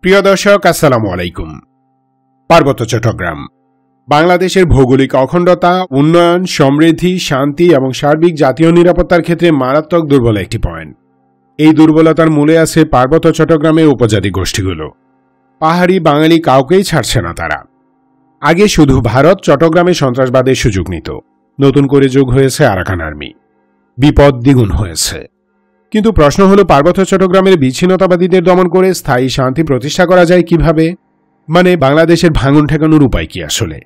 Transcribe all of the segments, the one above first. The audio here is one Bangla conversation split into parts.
প্রিয় দর্শক, আসসালামু আলাইকুম। পার্বত্য চট্টগ্রাম বাংলাদেশের ভৌগোলিক অখণ্ডতা, উন্নয়ন, সমৃদ্ধি, শান্তি এবং সার্বিক জাতীয় নিরাপত্তার ক্ষেত্রে মারাত্মক দুর্বল একটি পয়েন্ট। এই দুর্বলতার মূলে আছে পার্বত্য চট্টগ্রামের উপজাতি গোষ্ঠীগুলো। পাহাড়ি বাঙালি কাউকেই ছাড়ছে না তারা। আগে শুধু ভারত চট্টগ্রামে সন্ত্রাসবাদের সুযোগ নিত, নতুন করে যোগ হয়েছে আরাকান আর্মি। বিপদ দ্বিগুণ হয়েছে। কিন্তু প্রশ্ন হলো, পার্বত্য চট্টগ্রামের বিচ্ছিন্নতাবাদীদের দমন করে স্থায়ী শান্তি প্রতিষ্ঠা করা যায় কিভাবে? মানে বাংলাদেশের ভাঙন ঠেকানোর উপায় কি আসলে?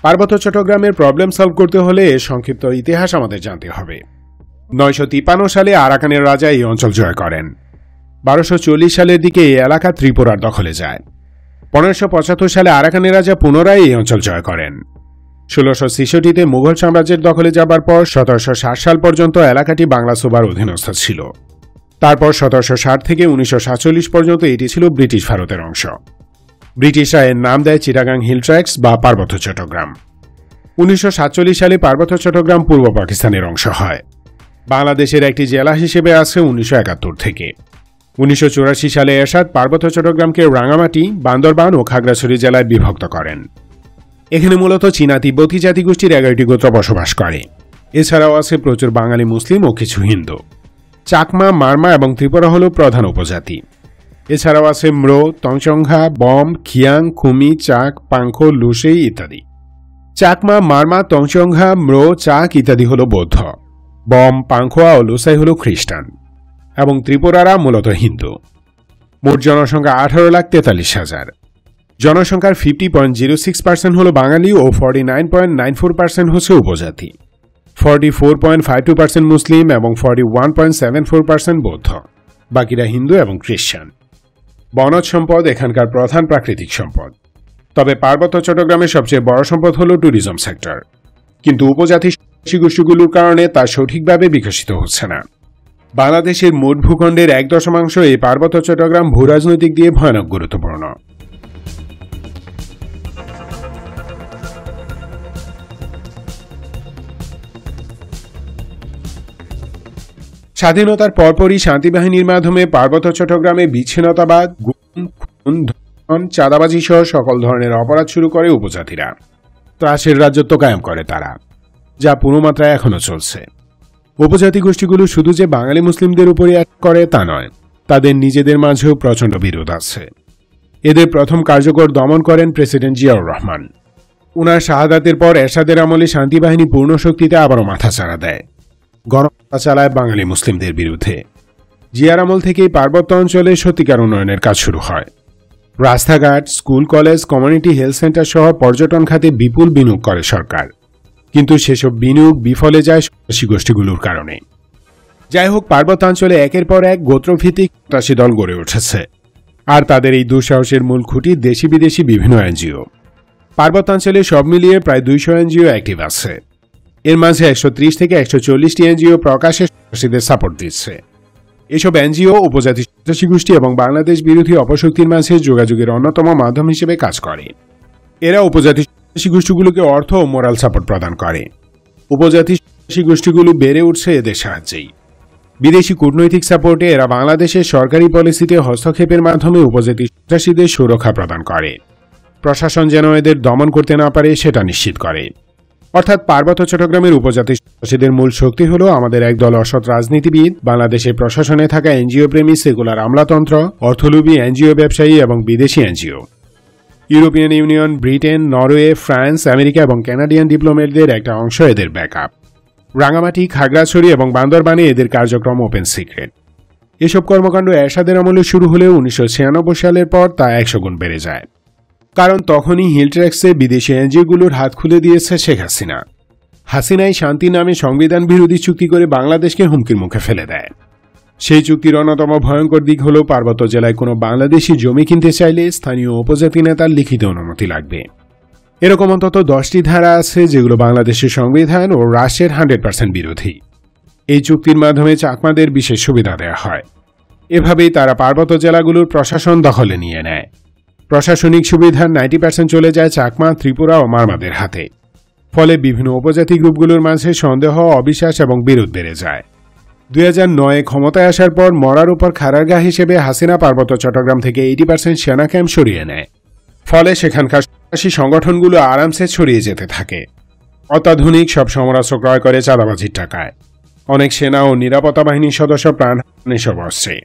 পার্বত্য চট্টগ্রামের প্রবলেম সলভ করতে হলে সংক্ষিপ্ত ইতিহাস আমাদের জানতে হবে। 953 সালে আরাকানের রাজা এই অঞ্চল জয় করেন। 1240 সালের দিকে এই এলাকা ত্রিপুরার দখলে যায়। 1575 সালে আরাকানের রাজা পুনরায় এই অঞ্চল জয় করেন। 1666-তে মুঘল সাম্রাজ্যের দখলে যাবার পর 1760 সাল পর্যন্ত এলাকাটি বাংলা সুবার অধীনস্থ ছিল। তারপর 1760 থেকে 1947 পর্যন্ত এটি ছিল ব্রিটিশ ভারতের অংশ। ব্রিটিশরা এর নাম দেয় চিটাগাং হিল ট্র্যাক্টস বা পার্বত্য চট্টগ্রাম। 1947 সালে পার্বত্য চট্টগ্রাম পূর্ব পাকিস্তানের অংশ হয়। বাংলাদেশের একটি জেলা হিসেবে আছে 1971 থেকে। 1984 সালে এরশাদ পার্বত্য চট্টগ্রামকে রাঙামাটি, বান্দরবান ও খাগড়াছড়ি জেলায় বিভক্ত করেন। এখানে মূলত চীনা তিব্বতী জাতিগোষ্ঠীর 11টি গোত্র বসবাস করে। এছাড়াও আছে প্রচুর বাঙালি মুসলিম ও কিছু হিন্দু। চাকমা, মারমা এবং ত্রিপুরা হল প্রধান উপজাতি। এছাড়াও আছে ম্রো, তংচংঘা, বম, খিয়াং, খুমি, চাক, পাংখো, লুসেই ইত্যাদি। চাকমা, মারমা, তংচংঘা, ম্রো, চাক ইত্যাদি হল বৌদ্ধ। বম, পাংখোয়া ও লুসাই হল খ্রিস্টান এবং ত্রিপুরারা মূলত হিন্দু। মোট জনসংখ্যা 18,43,000। জনসংখ্যার 50.06% হল বাঙালি ও 49.94% হচ্ছে উপজাতি। 44.52% মুসলিম এবং 41.74% বৌদ্ধ। বাকিরা হিন্দু এবং খ্রিস্টান। বনজ সম্পদ এখানকার প্রধান প্রাকৃতিক সম্পদ। তবে পার্বত্য চট্টগ্রামের সবচেয়ে বড় সম্পদ হল ট্যুরিজম সেক্টর। কিন্তু উপজাতি গোষ্ঠীগুলোর কারণে তা সঠিকভাবে বিকশিত হচ্ছে না। বাংলাদেশের মোট ভূখণ্ডের 1/10 এই পার্বত্য চট্টগ্রাম ভূরাজনৈতিক দিয়ে ভয়ানক গুরুত্বপূর্ণ। স্বাধীনতার পরপরই শান্তিবাহিনীর মাধ্যমে পার্বত্য চট্টগ্রামে বিচ্ছিন্নতাবাদ, গুম, খুন, ধর্ষণ, চাঁদাবাজি সহ সকল ধরনের অপরাধ শুরু করে উপজাতিরা। ত্রাসের রাজত্ব কায়েম করে তারা, যা পুরো মাত্রায় এখনো চলছে। উপজাতি গোষ্ঠীগুলো শুধু যে বাঙালি মুসলিমদের উপরই করে তা নয়, তাদের নিজেদের মাঝেও প্রচণ্ড বিরোধ আছে। এদের প্রথম কার্যকর দমন করেন প্রেসিডেন্ট জিয়াউর রহমান। উনার শাহাদাতের পর এরশাদের আমলে শান্তিবাহিনী পূর্ণ শক্তিতে আবারও মাথাচাড়া দেয়, গণহত্যা চালায় বাঙালি মুসলিমদের বিরুদ্ধে। জিয়ার আমল থেকেই পার্বত্য অঞ্চলে সত্যিকার উন্নয়নের কাজ শুরু হয়। রাস্তাঘাট, school, college, community health centre সহ পর্যটন খাতে বিপুল বিনিয়োগ করে সরকার। কিন্তু সেসব বিনিয়োগ বিফলে যায় সন্ত্রাসী গোষ্ঠীগুলোর কারণে। যাই হোক, পার্বত্যাঞ্চলে একের পর এক গোত্রভিত্তিক সন্ত্রাসী দল গড়ে উঠেছে, আর তাদের এই দুঃসাহসের মূল খুঁটি দেশি বিদেশি বিভিন্ন এনজিও। পার্বত্যাঞ্চলে সব মিলিয়ে প্রায় 200 এনজিও অ্যাক্টিভ আছে। এর মাঝে 130 থেকে 140টি এনজিও প্রকাশ্যে সন্ত্রাসীদের সাপোর্ট দিচ্ছে। এসব এনজিও উপজাতি সন্ত্রাসী গোষ্ঠী এবং বাংলাদেশ বিরোধী অপশক্তির মাঝে যোগাযোগের অন্যতম মাধ্যম হিসেবে কাজ করে। এরা উপজাতি সন্ত্রাসী গোষ্ঠীগুলোকে অর্থ ও মোরাল সাপোর্ট প্রদান করে। উপজাতি সন্ত্রাসী গোষ্ঠীগুলো বেড়ে উঠছে এদের সাহায্যেই। বিদেশি কূটনৈতিক সাপোর্টে এরা বাংলাদেশের সরকারি পলিসিতে হস্তক্ষেপের মাধ্যমে উপজাতি সন্ত্রাসীদের সুরক্ষা প্রদান করে। প্রশাসন যেন এদের দমন করতে না পারে সেটা নিশ্চিত করে। অর্থাৎ পার্বত্য চট্টগ্রামের উপজাতি সন্ত্রাসীদের মূল শক্তি হল আমাদের একদল অসৎ রাজনীতিবিদ, বাংলাদেশের প্রশাসনে থাকা এনজিও প্রেমী সেকুলার আমলাতন্ত্র, অর্থলোভী এনজিও ব্যবসায়ী এবং বিদেশি NGO. European union, Britain, Norway, France, America এবং কানাডিয়ান ডিপ্লোম্যাটদের একটা অংশ এদের ব্যাকআপ। রাঙামাটি, খাগড়াছড়ি এবং বান্দরবানে এদের কার্যক্রম ওপেন সিক্রেট। এসব কর্মকাণ্ড এরশাদের আমলে শুরু হলেও 1996 সালের পর তা 100 গুণ বেড়ে যায়। কারণ তখনই হিল ট্র্যাক্টসে বিদেশি এনজিওগুলোর হাত খুলে দিয়েছে শেখ হাসিনা। হাসিনাই শান্তি নামে সংবিধান বিরোধী চুক্তি করে বাংলাদেশকে হুমকির মুখে ফেলে দেয়। সেই চুক্তির অন্যতম ভয়ঙ্কর দিক হল পার্বত্য জেলায় কোনো বাংলাদেশি জমি কিনতে চাইলে স্থানীয় উপজাতি নেতার লিখিত অনুমতি লাগবে। এরকম অন্তত 10টি ধারা আছে যেগুলো বাংলাদেশের সংবিধান ও রাষ্ট্রের 100% বিরোধী। এই চুক্তির মাধ্যমে চাকমাদের বিশেষ সুবিধা দেওয়া হয়। এভাবেই তারা পার্বত্য জেলাগুলোর প্রশাসন দখলে নিয়ে নেয়। প্রশাসনিক সুবিধার 90% চলে যায় চাকমা, ত্রিপুরা ও মারমাদের হাতে। ফলে বিভিন্ন উপজাতি গ্রুপগুলোর মাঝে সন্দেহ, অবিশ্বাস এবং বিরোধ বেড়ে যায়। 2009 ক্ষমতায় আসার পর মরার উপর খাড়ারগাহ হিসেবে হাসিনা পার্বত্য চট্টগ্রাম থেকে 80% সেনা ক্যাম্প সরিয়ে নেয়। ফলে সেখানকার সন্ত্রাসী সংগঠনগুলো আরামসে ছড়িয়ে যেতে থাকে। অত্যাধুনিক সব সমরাস্ত্র ক্রয় করে চাঁদাবাজির টাকায়। অনেক সেনা ও নিরাপত্তা বাহিনীর সদস্য প্রাণ হারান এসব অস্ত্রে।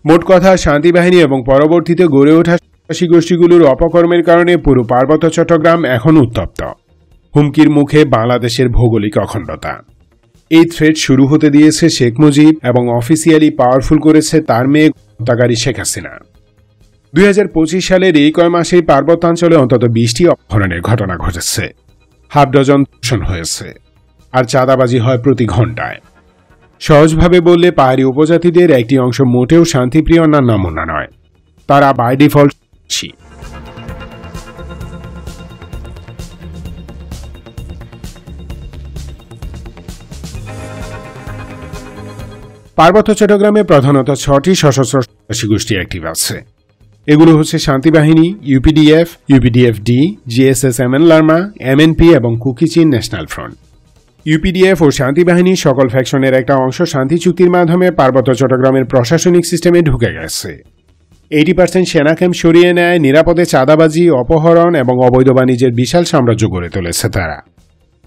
মোট কথা, শান্তি বাহিনী এবং পরবর্তীতে গড়ে ওঠা সন্ত্রাসী গোষ্ঠীগুলোর অপকর্মের কারণে পুরো পার্বত্য চট্টগ্রাম এখন উত্তপ্ত। হুমকির মুখে বাংলাদেশের ভৌগোলিক অখণ্ডতা। এই থ্রেট শুরু হতে দিয়েছে শেখ মুজিব এবং অফিসিয়ালি পাওয়ারফুল করেছে তার মেয়ে হত্যাকারী শেখ হাসিনা। 2025 সালের এই কয় মাসেই পার্বত্যাঞ্চলে অন্তত 20টি অপহরণের ঘটনা ঘটেছে, হাফ ডজন ধর্ষণ হয়েছে, আর চাঁদাবাজি হয় প্রতি ঘণ্টায়। সহজভাবে বললে পাহাড়ি উপজাতিদের একটি অংশ মোটেও শান্তিপ্রিয় না নমুনা নয়, তারা বাই ডিফল্ট। পার্বত্য চট্টগ্রামে প্রধানত 6টি সশস্ত্র সন্ত্রাসী গোষ্ঠী অ্যাক্টিভ আছে। এগুলো হচ্ছে শান্তি বাহিনী, UPDF, UPDF-D, GSS-MN Larma, MNP এবং কুকি-চিন ন্যাশনাল ফ্রন্ট। ইউপিডিএফ ও শান্তি বাহিনী সকল ফ্যাকশনের একটা অংশ শান্তি চুক্তির মাধ্যমে পার্বত্য চট্টগ্রামের প্রশাসনিক সিস্টেমে ঢুকে গেছে। 80% সেনা ক্যাম্প সরিয়ে নেয়, নিরাপদে চাঁদাবাজি, অপহরণ এবং অবৈধ বাণিজ্যের বিশাল সাম্রাজ্য গড়ে তুলেছে তারা।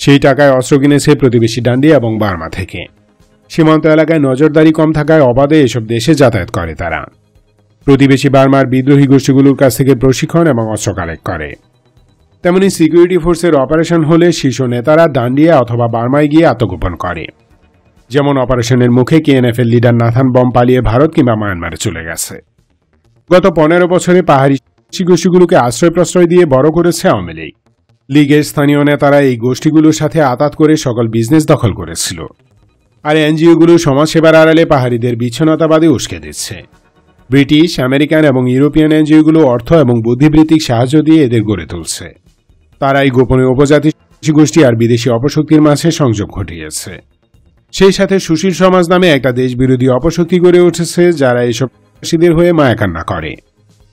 সেই টাকায় অস্ত্র কিনেছে প্রতিবেশী ডান্ডি এবং বার্মা থেকে। সীমান্ত এলাকায় নজরদারি কম থাকায় অবাধে এসব দেশে যাতায়াত করে তারা। প্রতিবেশী বার্মার বিদ্রোহী গোষ্ঠীগুলোর কাছ থেকে প্রশিক্ষণ এবং অস্ত্র কালেক্ট করে। তেমনি সিকিউরিটি ফোর্সের অপারেশন হলে শীর্ষ নেতারা ডান্ডিয়া অথবা বার্মায় গিয়ে আত্মগোপন করে। যেমন অপারেশনের মুখে কেএনএফ-এর লিডার নাথান বম পালিয়ে ভারত কিংবা মায়ানমারে চলে গেছে। গত 15 বছরে পাহাড়ি গোষ্ঠীগুলোকে আশ্রয় প্রশ্রয় দিয়ে বড় করেছে আওয়ামী লীগ। লীগের স্থানীয় নেতারা এই গোষ্ঠীগুলোর সাথে আতাত করে সকল বিজনেস দখল করেছিল। আর এনজিওগুলো সমাজসেবার আড়ালে পাহাড়িদের বিচ্ছিন্নতাবাদী উস্কে দিচ্ছে। ব্রিটিশ, আমেরিকান এবং ইউরোপিয়ান এনজিওগুলো অর্থ এবং বুদ্ধিবৃত্তিক সাহায্য দিয়ে এদের গড়ে তুলছে। তারাই গোপনে উপজাতি গোষ্ঠী আর বিদেশি অপশক্তির মাঝে সংযোগ ঘটিয়েছে। সেই সাথে সুশীল সমাজ নামে একটা দেশবিরোধী অপশক্তি গড়ে উঠেছে, যারা এসব দেশবাসীদের হয়ে মায়াকান্না করে।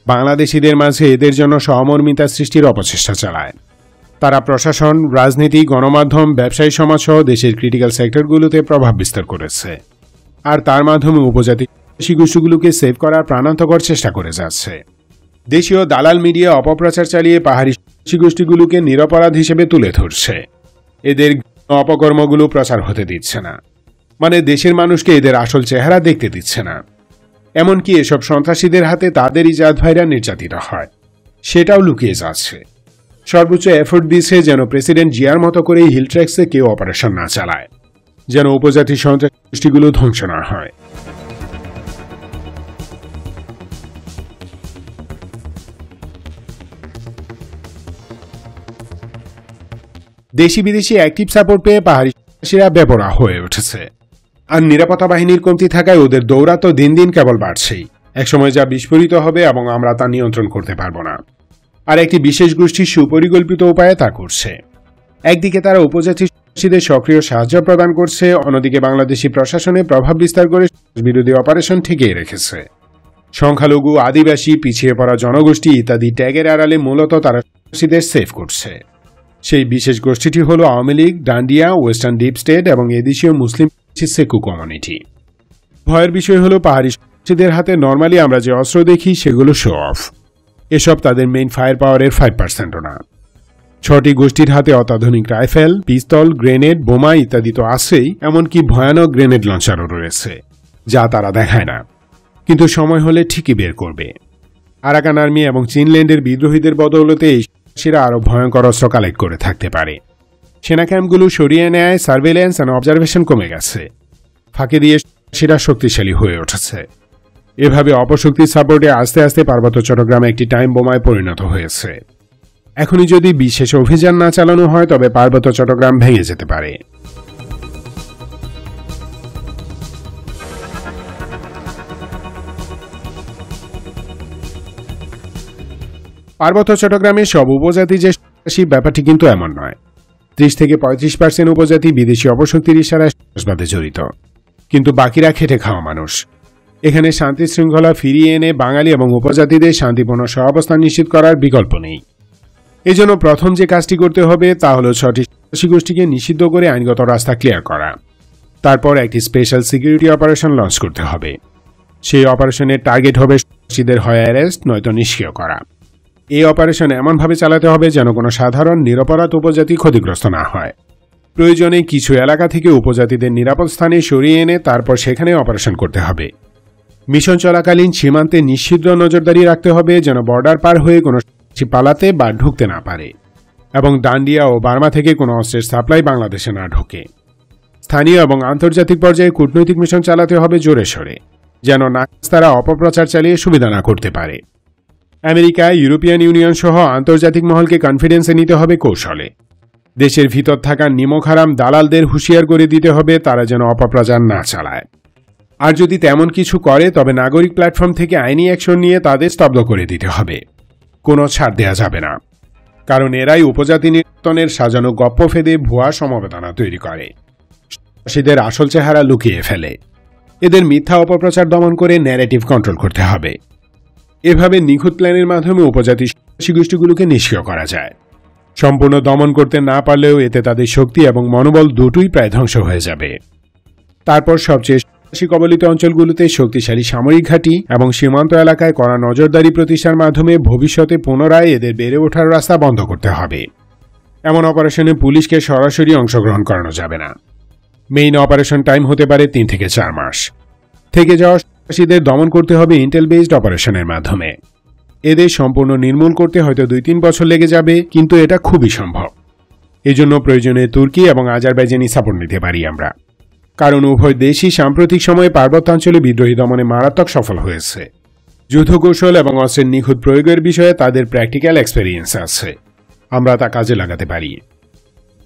বাংলাদেশিদের মাঝে এদের জন্য সহমর্মিতা সৃষ্টির অপচেষ্টা চালায়। তারা প্রশাসন, রাজনীতি, গণমাধ্যম, ব্যবসায়ী সমাজ সহ দেশের ক্রিটিক্যাল সেক্টরগুলোতে প্রভাব বিস্তার করেছে। আর তার মাধ্যমে উপজাতি গোষ্ঠীগুলোকে সেভ করার প্রাণান্তকর চেষ্টা করে যাচ্ছে। দেশীয় দালাল মিডিয়া অপপ্রচার চালিয়ে পাহাড়ি গোষ্ঠীগুলোকে নিরপরাধ হিসেবে তুলে ধরছে। এদের অপকর্মগুলো প্রচার হতে দিচ্ছে না, মানে দেশের মানুষকে এদের আসল চেহারা দেখতে দিচ্ছে না। এমনকি এসব সন্ত্রাসীদের হাতে তাদেরই জাত ভাইরা নির্যাতিত হয়, সেটাও লুকিয়ে যাচ্ছে। সর্বোচ্চ এফোর্ট দিচ্ছে যেন প্রেসিডেন্ট জিয়ার মতো করে হিল ট্র্যাক্সে কেউ অপারেশন না চালায়, যেন উপজাতি সন্ত্রাসী গোষ্ঠীগুলো ধ্বংস না হয়। দেশি বিদেশি অ্যাক্টিভ সাপোর্ট পেয়ে পাহাড়ি সন্ত্রাসীরা বেপরোয়া হয়ে উঠেছে। আর নিরাপত্তা বাহিনীর কমতি থাকায় ওদের দৌড়া তো দিন দিন কেবল বাড়ছেই। একসময় যা বিস্ফোরিত হবে এবং আমরা তা নিয়ন্ত্রণ করতে পারব না। আর একটি বিশেষ গোষ্ঠী সুপরিকল্পিত উপায়ে তা করছে। একদিকে তারা উপজাতিদের সক্রিয় সাহায্য প্রদান করছে, অন্যদিকে বাংলাদেশি প্রশাসনে প্রভাব বিস্তার করে বিরোধী অপারেশন ঠেকিয়ে রেখেছে। সংখ্যালঘু, আদিবাসী, পিছিয়ে পড়া জনগোষ্ঠী ইত্যাদি ট্যাগের আড়ালে মূলত তারা সন্ত্রাসীদের সেভ করছে। সেই বিশেষ গোষ্ঠীটি হল Awami League, dandiya, western deep state এবং এদেশীয় মুসলিম সেকু কমিউনিটি। ভয়ের বিষয় হল পাহাড়ি সন্ত্রাসীদের হাতে নর্মালি আমরা যে অস্ত্র দেখি সেগুলো শো অফ। এসব তাদের মেইন ফায়ার পাওয়ারের 5%ও না। 6টি গোষ্ঠীর হাতে অত্যাধুনিক রাইফেল, পিস্তল, গ্রেনেড, বোমা ইত্যাদি তো আছেই, এমনকি ভয়ানক গ্রেনেড লঞ্চারও রয়েছে, যা তারা দেখায় না, কিন্তু সময় হলে ঠিকই বের করবে। আরাকান আর্মি এবং চীনল্যান্ডের বিদ্রোহীদের বদৌলতে এই সন্ত্রাসীরা আরও ভয়ঙ্কর অস্ত্র কালেক্ট করে থাকতে পারে। সেনা ক্যাম্পগুলো সরিয়ে নেয়, সার্ভেলেন্স অ্যান্ড অবজারভেশন কমে গেছে, ফাঁকি দিয়ে সেটা শক্তিশালী হয়ে উঠেছে। এভাবে অপশক্তির সাপোর্টে আস্তে আস্তে পার্বত্য চট্টগ্রামে একটি টাইম বোমায় পরিণত হয়েছে। এখনই যদি বিশেষ অভিযান না চালানো হয় তবে পার্বত্য চট্টগ্রাম ভেঙে যেতে পারে। পার্বত্য চট্টগ্রামের সব উপজাতি যে সন্ত্রাসী ব্যাপারটি কিন্তু এমন নয়। 30 থেকে 35% উপজাতি বিদেশি অপশক্তির ইশারায় সন্ত্রাসবাদে জড়িত, কিন্তু বাকিরা খেটে খাওয়া মানুষ। এখানে শান্তি শৃঙ্খলা ফিরিয়ে এনে বাঙালি এবং উপজাতিদের শান্তিপূর্ণ সহাবস্থান নিশ্চিত করার বিকল্প নেই। এজন্য প্রথম যে কাজটি করতে হবে তা হল 6টি সন্ত্রাসী গোষ্ঠীকে নিষিদ্ধ করে আইনগত রাস্তা ক্লিয়ার করা। তারপর একটি স্পেশাল সিকিউরিটি অপারেশন লঞ্চ করতে হবে। সেই অপারেশনের টার্গেট হবে সন্ত্রাসীদের হয় অ্যারেস্ট নয়তো নিষ্ক্রিয় করা। এই অপারেশন এমনভাবে চালাতে হবে যেন কোনো সাধারণ নিরপরাধ উপজাতি ক্ষতিগ্রস্ত না হয়। প্রয়োজনে কিছু এলাকা থেকে উপজাতিদের নিরাপদ স্থানে সরিয়ে এনে তারপর সেখানে অপারেশন করতে হবে। মিশন চলাকালীন সীমান্তে নিশ্চিদ্র নজরদারি রাখতে হবে যেন বর্ডার পার হয়ে কোনো সন্ত্রাসী পালাতে বা ঢুকতে না পারে, এবং ডান্ডিয়া ও বার্মা থেকে কোনো অস্ত্রের সাপ্লাই বাংলাদেশে না ঢোকে। স্থানীয় এবং আন্তর্জাতিক পর্যায়ে কূটনৈতিক মিশন চালাতে হবে জোরে সোরে, যেন নাকস্তারা অপপ্রচার চালিয়ে সুবিধা না করতে পারে। আমেরিকা, ইউরোপিয়ান ইউনিয়ন সহ আন্তর্জাতিক মহলকে কনফিডেন্সে নিতে হবে কৌশলে। দেশের ভিতর থাকা নিমকহারাম দালালদের হুঁশিয়ার করে দিতে হবে তারা যেন অপপ্রচার না চালায়। আর যদি তেমন কিছু করে তবে নাগরিক প্ল্যাটফর্ম থেকে আইনি অ্যাকশন নিয়ে তাদের স্তব্ধ করে দিতে হবে। কোনো ছাড় দেয়া যাবে না, কারণ এরাই উপজাতি নির্যাতনের সাজানো গপ্প ফেদে ভুয়া সমবেদনা তৈরি করে, সন্ত্রাসীদের আসল চেহারা লুকিয়ে ফেলে। এদের মিথ্যা অপপ্রচার দমন করে ন্যারেটিভ কন্ট্রোল করতে হবে। এভাবে নিখুঁত প্ল্যানের মাধ্যমে উপজাতি সন্ত্রাসী গোষ্ঠীগুলোকে নিষ্ক্রিয় করা যায়। সম্পূর্ণ দমন করতে না পারলেও এতে তাদের শক্তি এবং মনোবল দুটোই প্রায় ধ্বংস হয়ে যাবে। তারপর সবচেয়ে সন্ত্রাসী কবলিত অঞ্চলগুলোতে শক্তিশালী সামরিক ঘাঁটি এবং সীমান্ত এলাকায় কড়া নজরদারি প্রতিষ্ঠার মাধ্যমে ভবিষ্যতে পুনরায় এদের বেড়ে ওঠার রাস্তা বন্ধ করতে হবে। এমন অপারেশনে পুলিশকে সরাসরি অংশগ্রহণ করানো যাবে না। মেইন অপারেশন টাইম হতে পারে 3 থেকে 4 মাস। থেকে যাওয়া সন্ত্রাসীদের দমন করতে হবে ইন্টেল বেসড অপারেশনের মাধ্যমে। এদের সম্পূর্ণ নির্মূল করতে হয়তো 2-3 বছর লেগে যাবে, কিন্তু এটা খুবই সম্ভব। এজন্য প্রয়োজনে তুর্কি এবং আজারবাইজানি সাপোর্ট নিতে পারি আমরা, কারণ উভয় দেশই সাম্প্রতিক সময়ে পার্বত্যাঞ্চলে বিদ্রোহী দমনে মারাত্মক সফল হয়েছে। যুদ্ধকৌশল এবং অস্ত্রের নিখুঁত প্রয়োগের বিষয়ে তাদের প্র্যাকটিক্যাল এক্সপেরিয়েন্স আছে, আমরা তা কাজে লাগাতে পারি।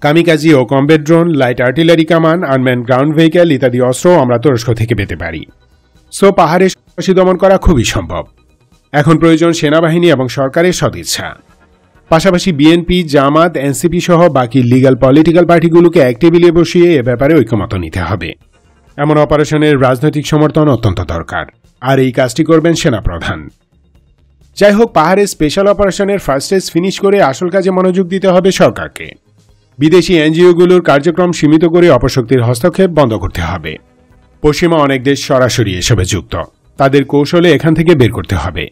কামিকাজি ও কমব্যাট ড্রোন, লাইট আর্টিলারি কামান, আনম্যান গ্রাউন্ড ভেহিক্যাল ইত্যাদি অস্ত্রও আমরা তুরস্ক থেকে পেতে পারি। সো পাহাড়ে সন্ত্রাসী দমন করা খুবই সম্ভব। এখন প্রয়োজন সেনাবাহিনী এবং সরকারের সদিচ্ছা। পাশাপাশি বিএনপি, জামাত, এনসিপি সহ বাকি লিগ্যাল পলিটিক্যাল পার্টিগুলোকে এক টেবিলে বসিয়ে এ ব্যাপারে ঐকমত্য নিতে হবে। এমন অপারেশনের রাজনৈতিক সমর্থন অত্যন্ত দরকার, আর এই কাজটি করবেন সেনাপ্রধান। যাই হোক, পাহাড়ে স্পেশাল অপারেশনের ফার্স্ট স্টেজ ফিনিশ করে আসল কাজে মনোযোগ দিতে হবে সরকারকে। বিদেশি এনজিওগুলোর কার্যক্রম সীমিত করে অপশক্তির হস্তক্ষেপ বন্ধ করতে হবে। পশ্চিমা অনেক দেশ সরাসরি এসবে যুক্ত, তাদের কৌশলে এখান থেকে বের করতে হবে।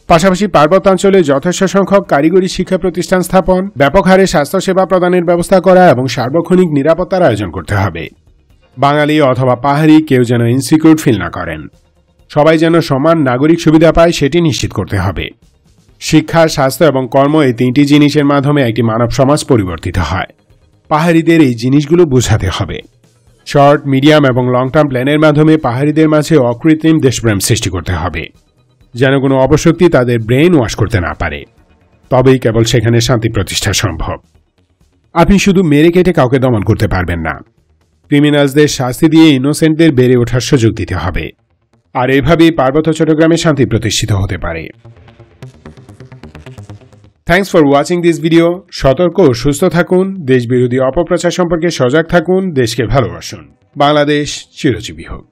পাশাপাশি পার্বত্যাঞ্চলে যথেষ্ট সংখ্যক কারিগরি শিক্ষা প্রতিষ্ঠান স্থাপন, ব্যাপক হারে স্বাস্থ্যসেবা প্রদানের ব্যবস্থা করা এবং সার্বক্ষণিক নিরাপত্তার আয়োজন করতে হবে। বাঙালি অথবা পাহাড়ি কেউ যেন ইনসিকিউর ফিল না করেন। সবাই যেন সমান নাগরিক সুবিধা পায় সেটি নিশ্চিত করতে হবে। শিক্ষা, স্বাস্থ্য এবং কর্ম এই 3টি জিনিসের মাধ্যমে একটি মানব সমাজ পরিবর্তিত হয়। পাহাড়িদের এই জিনিসগুলো বোঝাতে হবে। শর্ট, মিডিয়াম এবং লং টার্ম প্ল্যানের মাধ্যমে পাহাড়িদের মাঝে অকৃত্রিম দেশপ্রেম সৃষ্টি করতে হবে, যেন কোনো অপশক্তি তাদের ব্রেইন ওয়াশ করতে না পারে। তবেই কেবল সেখানে শান্তি প্রতিষ্ঠা সম্ভব। আপনি শুধু মেরে কেটে কাউকে দমন করতে পারবেন না। ক্রিমিনালসদের শাস্তি দিয়ে ইনোসেন্টদের বেড়ে ওঠার সুযোগ দিতে হবে, আর এভাবেই পার্বত্য চট্টগ্রামে শান্তি প্রতিষ্ঠিত হতে পারে। Thanks for watching this video. সতর্ক ও সুস্থ থাকুন, দেশবিরোধী অপপ্রচার সম্পর্কে সজাগ থাকুন, দেশকে ভালোবাসুন। বাংলাদেশ চিরজীবী হোক।